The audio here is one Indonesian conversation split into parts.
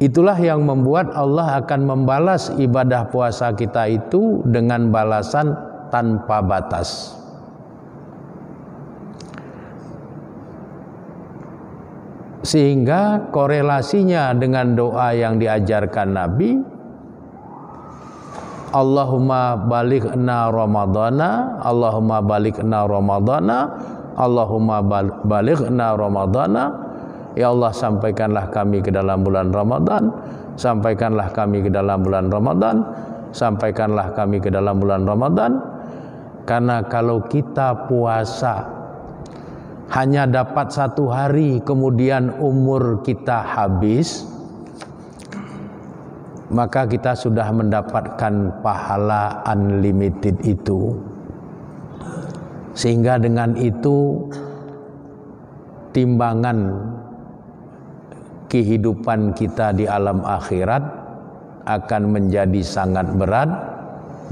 Itulah yang membuat Allah akan membalas ibadah puasa kita itu dengan balasan tanpa batas. Sehingga korelasinya dengan doa yang diajarkan Nabi, Allahumma balighna Ramadana, Allahumma balighna Ramadana, Allahumma balighna Ramadana. Ya Allah, sampaikanlah kami ke dalam bulan Ramadan, sampaikanlah kami ke dalam bulan Ramadan, sampaikanlah kami ke dalam bulan Ramadan. Karena kalau kita puasa hanya dapat 1 hari kemudian umur kita habis, maka kita sudah mendapatkan pahala unlimited itu. Sehingga dengan itu timbangan kehidupan kita di alam akhirat akan menjadi sangat berat,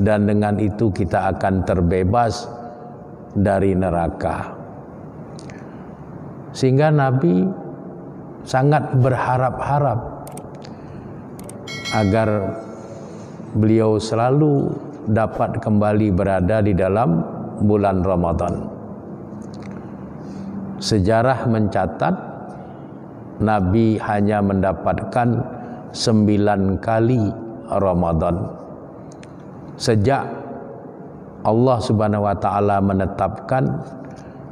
dan dengan itu kita akan terbebas dari neraka. Sehingga Nabi sangat berharap-harap agar beliau selalu dapat kembali berada di dalam bulan Ramadan. Sejarah mencatat Nabi hanya mendapatkan 9 kali Ramadan. Sejak Allah Subhanahu wa taala menetapkan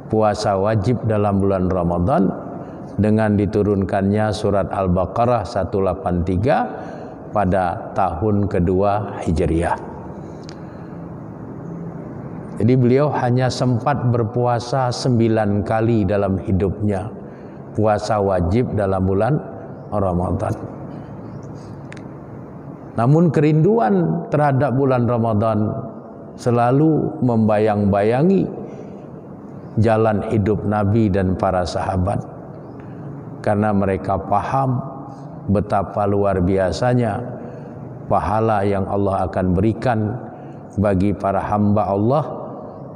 puasa wajib dalam bulan Ramadan dengan diturunkannya surat Al-Baqarah 183 pada tahun kedua Hijriah. Jadi beliau hanya sempat berpuasa 9 kali dalam hidupnya, puasa wajib dalam bulan Ramadan. Namun kerinduan terhadap bulan Ramadan selalu membayang-bayangi jalan hidup Nabi dan para sahabat, karena mereka paham betapa luar biasanya pahala yang Allah akan berikan bagi para hamba Allah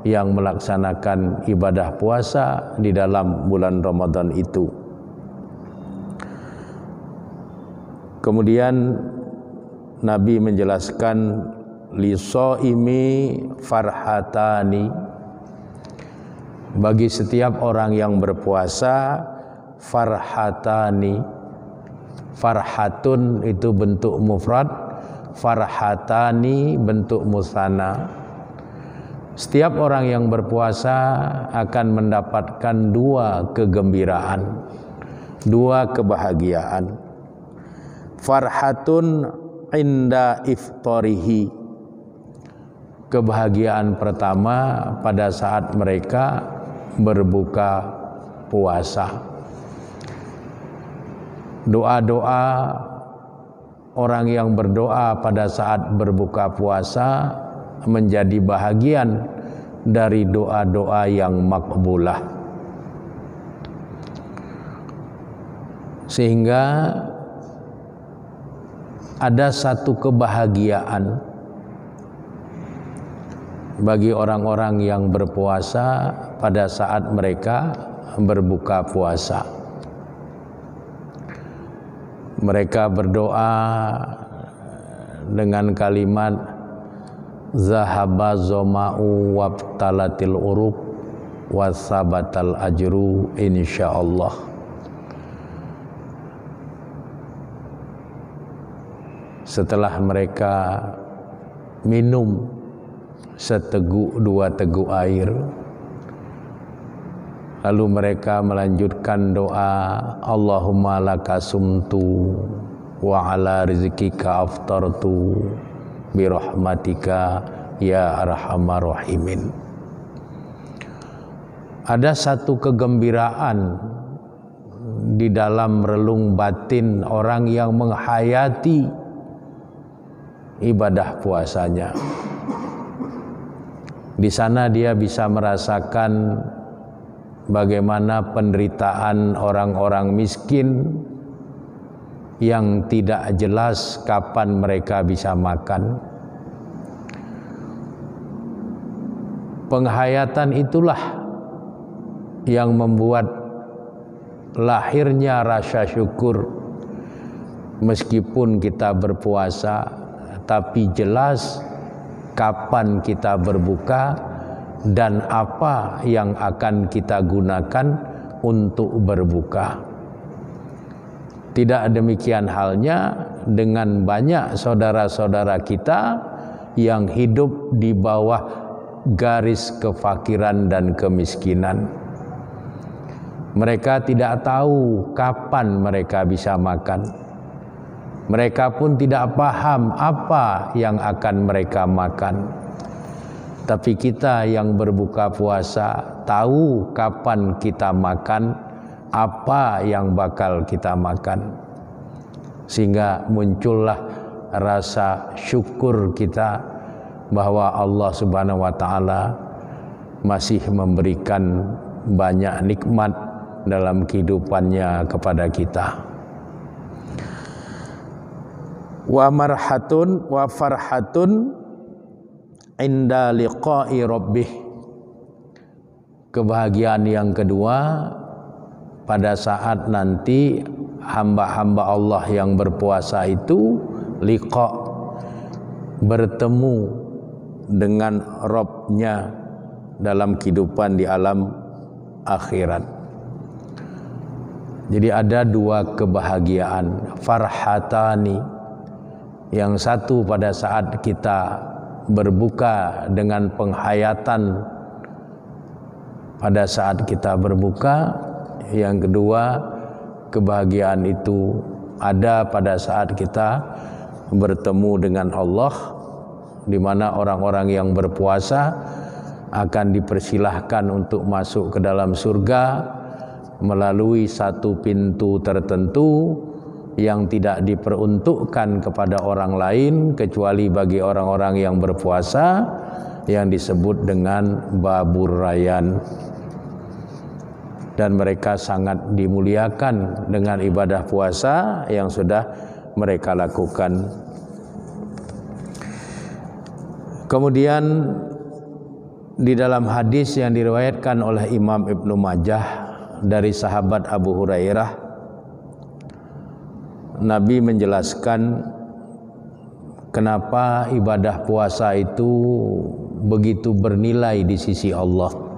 yang melaksanakan ibadah puasa di dalam bulan Ramadan itu. Kemudian Nabi menjelaskan lisoimi farhatani, bagi setiap orang yang berpuasa farhatani. Farhatun itu bentuk mufrad, farhatani bentuk musanna. Setiap orang yang berpuasa akan mendapatkan 2 kegembiraan, 2 kebahagiaan. Farhatun inda iftarihi, kebahagiaan pertama pada saat mereka berbuka puasa. Doa-doa orang yang berdoa pada saat berbuka puasa menjadi bahagian dari doa-doa yang makbulah. Sehingga ada satu kebahagiaan bagi orang-orang yang berpuasa pada saat mereka berbuka puasa. Mereka berdoa dengan kalimat zahaba zoma'u wabtalatil uruq wasabatal ajru insyaallah. Setelah mereka minum seteguk 2 teguk air, lalu mereka melanjutkan doa, Allahumma laka sumtu wa ala rizkika aftartu birahmatika ya arhamar rahimin. Ada satu kegembiraan di dalam relung batin orang yang menghayati ibadah puasanya. Di sana dia bisa merasakan bagaimana penderitaan orang-orang miskin yang tidak jelas kapan mereka bisa makan. Penghayatan itulah yang membuat lahirnya rasa syukur meskipun kita berpuasa, tapi jelas kapan kita berbuka dan apa yang akan kita gunakan untuk berbuka. Tidak demikian halnya dengan banyak saudara-saudara kita yang hidup di bawah garis kefakiran dan kemiskinan. Mereka tidak tahu kapan mereka bisa makan. Mereka pun tidak paham apa yang akan mereka makan. Tapi kita yang berbuka puasa tahu kapan kita makan, apa yang bakal kita makan. Sehingga muncullah rasa syukur kita bahwa Allah Subhanahu wa taala masih memberikan banyak nikmat dalam kehidupannya kepada kita. Wa marhatun wa farhatun inda liqa'i rabbih. Kebahagiaan yang kedua pada saat nanti hamba-hamba Allah yang berpuasa itu liqa, bertemu dengan Rabb-nya dalam kehidupan di alam akhirat. Jadi ada dua kebahagiaan, farhatani. Yang satu pada saat kita berbuka dengan penghayatan pada saat kita berbuka. Yang kedua, kebahagiaan itu ada pada saat kita bertemu dengan Allah, di mana orang-orang yang berpuasa akan dipersilahkan untuk masuk ke dalam surga melalui satu pintu tertentu yang tidak diperuntukkan kepada orang lain kecuali bagi orang-orang yang berpuasa, yang disebut dengan Babur Rayyan. Dan mereka sangat dimuliakan dengan ibadah puasa yang sudah mereka lakukan. Kemudian di dalam hadis yang diriwayatkan oleh Imam Ibnu Majah dari sahabat Abu Hurairah, Nabi menjelaskan kenapa ibadah puasa itu begitu bernilai di sisi Allah.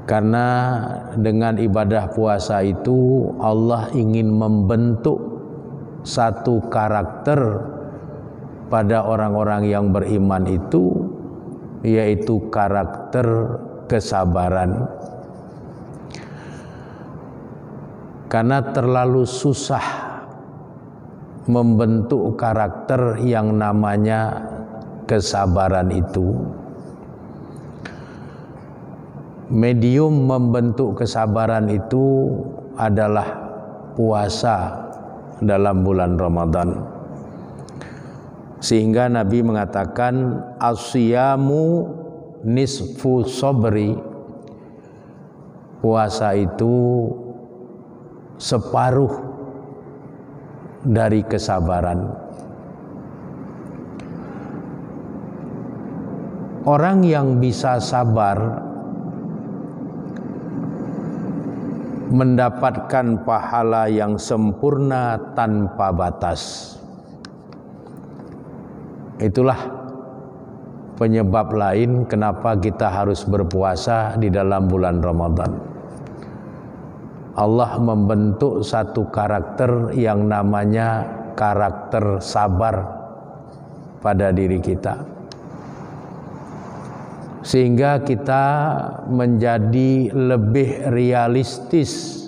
Karena dengan ibadah puasa itu Allah ingin membentuk satu karakter pada orang-orang yang beriman itu, yaitu karakter kesabaran. Karena terlalu susah membentuk karakter yang namanya kesabaran itu. Medium membentuk kesabaran itu adalah puasa dalam bulan Ramadan. Sehingga Nabi mengatakan as-siyamu nisfu sabri. Puasa itu separuh dari kesabaran. Orang yang bisa sabar mendapatkan pahala yang sempurna tanpa batas. Itulah penyebab lain kenapa kita harus berpuasa di dalam bulan Ramadan. Allah membentuk satu karakter yang namanya karakter sabar pada diri kita, sehingga kita menjadi lebih realistis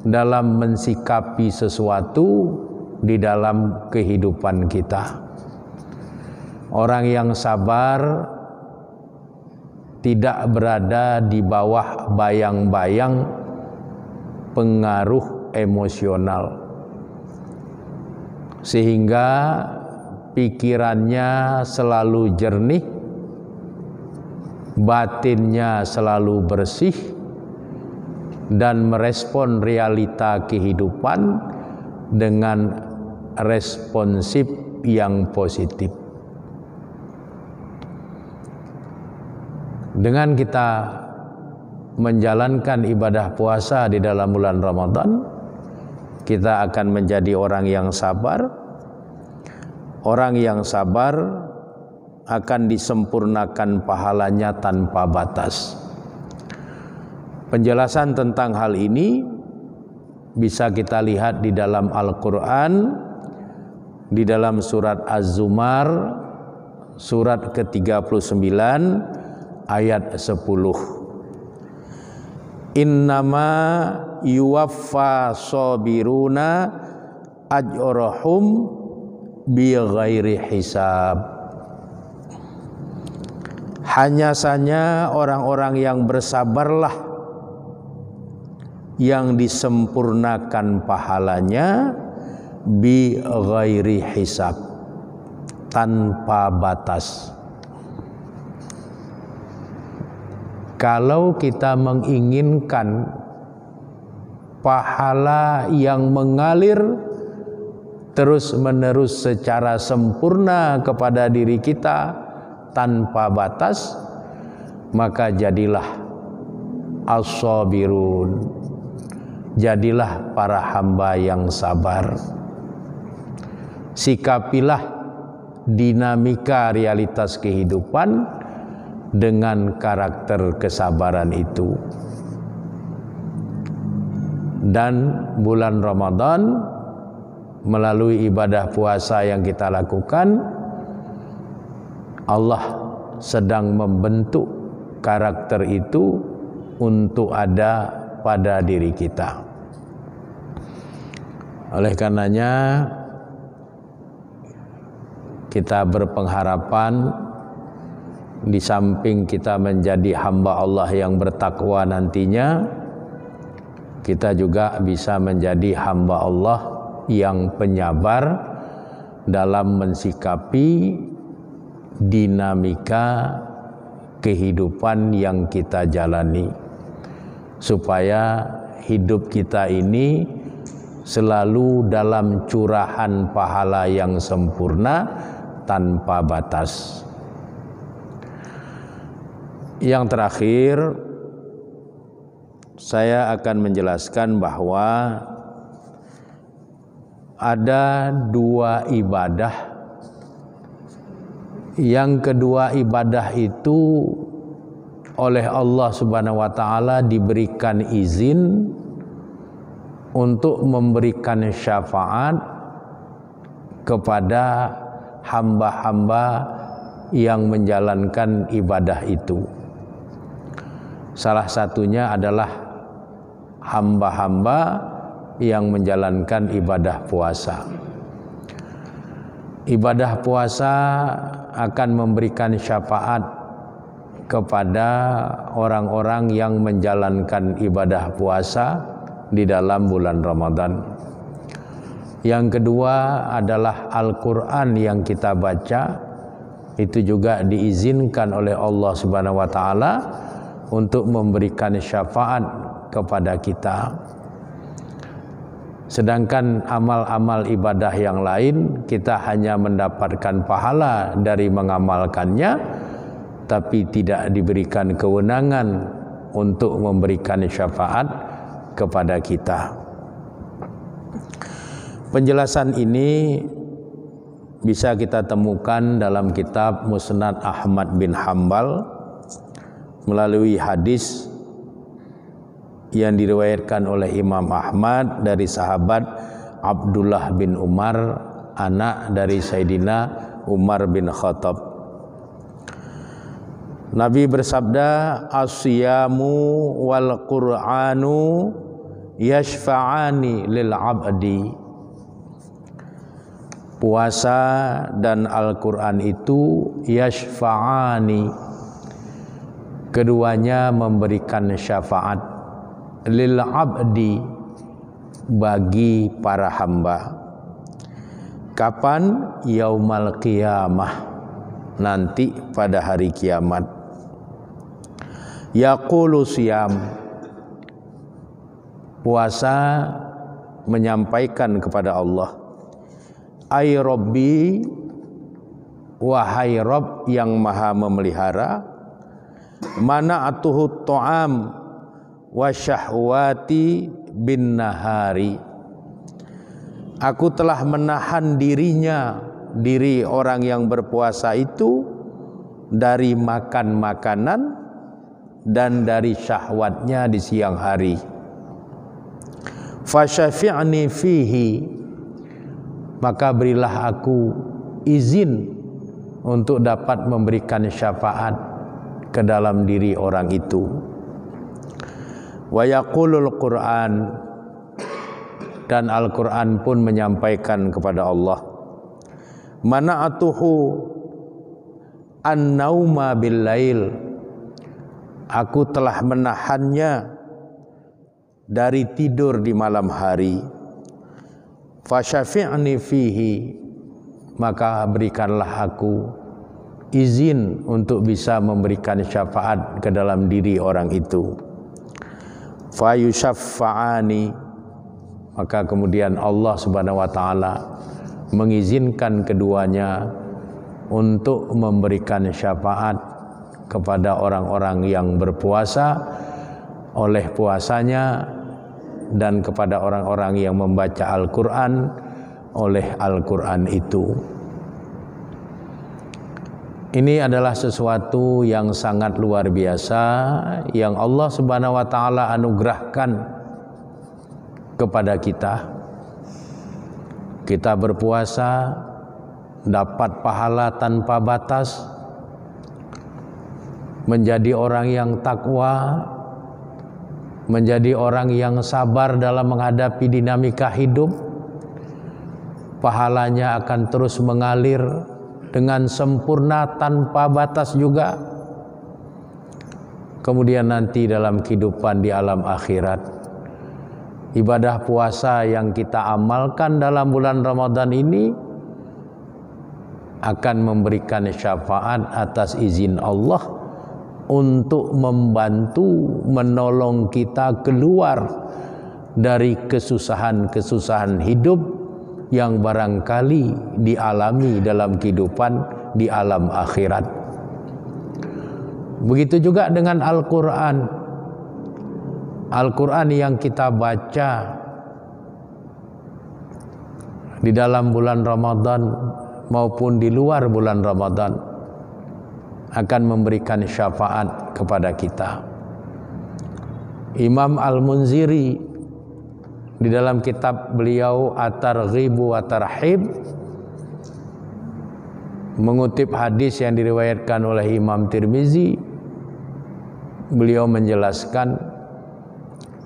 dalam mensikapi sesuatu di dalam kehidupan kita. Orang yang sabar tidak berada di bawah bayang-bayang pengaruh emosional, sehingga pikirannya selalu jernih, batinnya selalu bersih, dan merespon realita kehidupan dengan responsif yang positif. Dengan kita menjalankan ibadah puasa di dalam bulan Ramadan, kita akan menjadi orang yang sabar. Orang yang sabar akan disempurnakan pahalanya tanpa batas. Penjelasan tentang hal ini bisa kita lihat di dalam Al-Quran, di dalam surat Az-Zumar, surat ke-39 ayat 10. Innama yuwaffa sabiruna ajrahum bighairi hisab. Hanya saja orang-orang yang bersabarlah yang disempurnakan pahalanya bighairi hisab, tanpa batas. Kalau kita menginginkan pahala yang mengalir terus-menerus secara sempurna kepada diri kita tanpa batas, maka jadilah as-sabirun, jadilah para hamba yang sabar. Sikapilah dinamika realitas kehidupan dengan karakter kesabaran itu. Dan bulan Ramadan melalui ibadah puasa yang kita lakukan, Allah sedang membentuk karakter itu untuk ada pada diri kita. Oleh karenanya kita berpengharapan di samping kita menjadi hamba Allah yang bertakwa nantinya, kita juga bisa menjadi hamba Allah yang penyabar dalam mensikapi dinamika kehidupan yang kita jalani, supaya hidup kita ini selalu dalam curahan pahala yang sempurna tanpa batas. Yang terakhir, saya akan menjelaskan bahwa ada dua ibadah. Yang kedua ibadah itu oleh Allah Subhanahu wa taala diberikan izin untuk memberikan syafaat kepada hamba-hamba yang menjalankan ibadah itu. Salah satunya adalah hamba-hamba yang menjalankan ibadah puasa. Ibadah puasa akan memberikan syafaat kepada orang-orang yang menjalankan ibadah puasa di dalam bulan Ramadan. Yang kedua adalah Al-Quran yang kita baca, itu juga diizinkan oleh Allah Subhanahu wa taala untuk memberikan syafaat kepada kita. Sedangkan amal-amal ibadah yang lain kita hanya mendapatkan pahala dari mengamalkannya, tapi tidak diberikan kewenangan untuk memberikan syafaat kepada kita. Penjelasan ini bisa kita temukan dalam kitab Musnad Ahmad bin Hanbal melalui hadis yang diriwayatkan oleh Imam Ahmad dari sahabat Abdullah bin Umar, anak dari Sayyidina Umar bin Khattab. Nabi bersabda, "As-siyamu wal Qur'anu yashfa'ani lil 'abdi." Puasa dan Al-Quran itu yashfa'ani, keduanya memberikan syafaat lil 'abdi, bagi para hamba. Kapan? Yaumal qiyamah, nanti pada hari kiamat. Yaqulu siyam, puasa menyampaikan kepada Allah, ay Rabbi, wahai Rabb yang maha memelihara, mana'atuhu ta'am wa syahwati bin nahari, Aku telah menahan diri orang yang berpuasa itu dari makan makanan dan dari syahwatnya di siang hari. Fasyafi'ni fihi, maka berilah aku izin untuk dapat memberikan syafaat ke dalam diri orang itu. Wa yaqulul Qur'an, dan Al-Quran pun menyampaikan kepada Allah, mana'atuhu an-nauma bil-lail, aku telah menahannya dari tidur di malam hari. Fasyafi'ni fihi, maka berikanlah aku izin untuk bisa memberikan syafaat ke dalam diri orang itu. Fayusyaffa'ani, maka kemudian Allah Subhanahu wa taala mengizinkan keduanya untuk memberikan syafaat kepada orang-orang yang berpuasa oleh puasanya dan kepada orang-orang yang membaca Al-Quran oleh Al-Quran itu. Ini adalah sesuatu yang sangat luar biasa yang Allah Subhanahu wa taala anugerahkan kepada kita. Kita berpuasa dapat pahala tanpa batas, menjadi orang yang takwa, menjadi orang yang sabar dalam menghadapi dinamika hidup. Pahalanya akan terus mengalir dengan sempurna tanpa batas juga. Kemudian nanti dalam kehidupan di alam akhirat, ibadah puasa yang kita amalkan dalam bulan Ramadan ini akan memberikan syafaat atas izin Allah untuk membantu menolong kita keluar dari kesusahan-kesusahan hidup yang barangkali dialami dalam kehidupan di alam akhirat. Begitu juga dengan Al-Quran. Al-Quran yang kita baca di dalam bulan Ramadan maupun di luar bulan Ramadan akan memberikan syafaat kepada kita. Imam Al-Munziri di dalam kitab beliau At-Targhib wa Tarhib mengutip hadis yang diriwayatkan oleh Imam Tirmizi. Beliau menjelaskan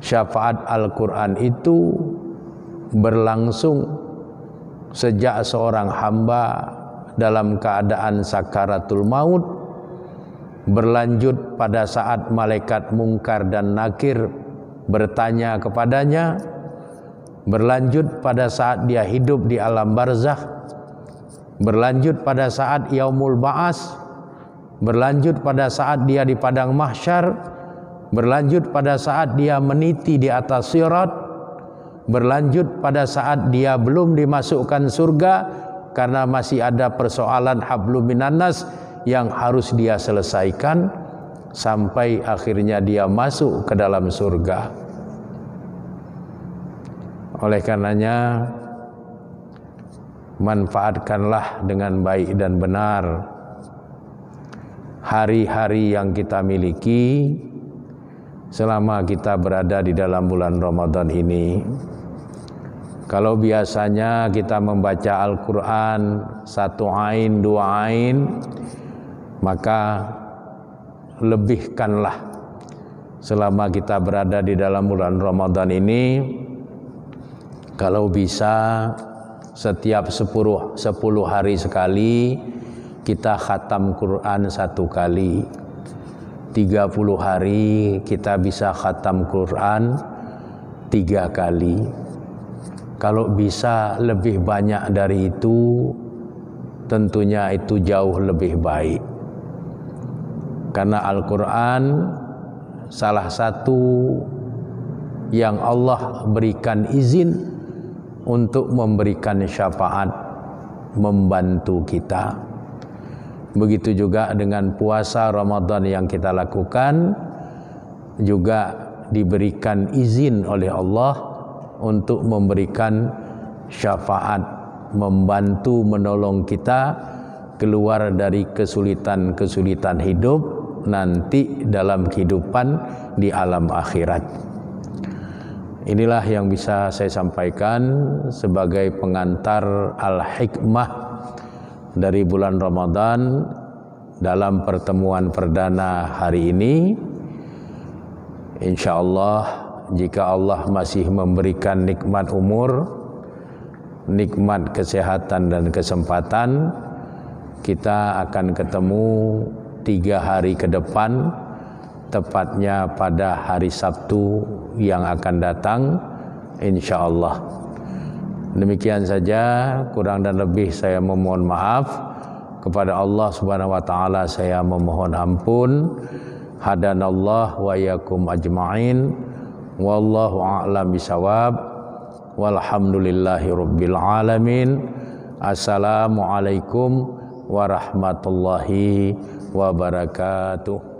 syafaat Al-Quran itu berlangsung sejak seorang hamba dalam keadaan sakaratul maut, berlanjut pada saat malaikat Mungkar dan Nakir bertanya kepadanya, berlanjut pada saat dia hidup di alam barzakh, berlanjut pada saat yaumul ba'as, berlanjut pada saat dia di padang mahsyar, berlanjut pada saat dia meniti di atas sirat, berlanjut pada saat dia belum dimasukkan surga karena masih ada persoalan hablum minannas yang harus dia selesaikan sampai akhirnya dia masuk ke dalam surga. Oleh karenanya, manfaatkanlah dengan baik dan benar hari-hari yang kita miliki selama kita berada di dalam bulan Ramadan ini. Kalau biasanya kita membaca Al-Quran 1 ain, 2 ain, maka lebihkanlah selama kita berada di dalam bulan Ramadan ini. Kalau bisa setiap 10 hari sekali kita khatam Quran 1 kali. 30 hari kita bisa khatam Quran 3 kali. Kalau bisa lebih banyak dari itu, tentunya itu jauh lebih baik. Karena Al-Quran salah satu yang Allah berikan izin untuk memberikan syafaat, membantu kita. Begitu juga dengan puasa Ramadan yang kita lakukan, juga diberikan izin oleh Allah untuk memberikan syafaat, membantu menolong kita keluar dari kesulitan-kesulitan hidup nanti dalam kehidupan di alam akhirat. Inilah yang bisa saya sampaikan sebagai pengantar al-hikmah dari bulan Ramadan dalam pertemuan perdana hari ini. Insyaallah jika Allah masih memberikan nikmat umur, nikmat kesehatan dan kesempatan, kita akan ketemu 3 hari ke depan, tepatnya pada hari Sabtu yang akan datang, insyaallah. Demikian saja, kurang dan lebih saya memohon maaf. Kepada Allah Subhanahu wa taala saya memohon ampun. Hadanallah wa iyyakum ajma'in. Wallahu a'lam bishawab. Walhamdulillahirabbil alamin. Assalamualaikum warahmatullahi wabarakatuh.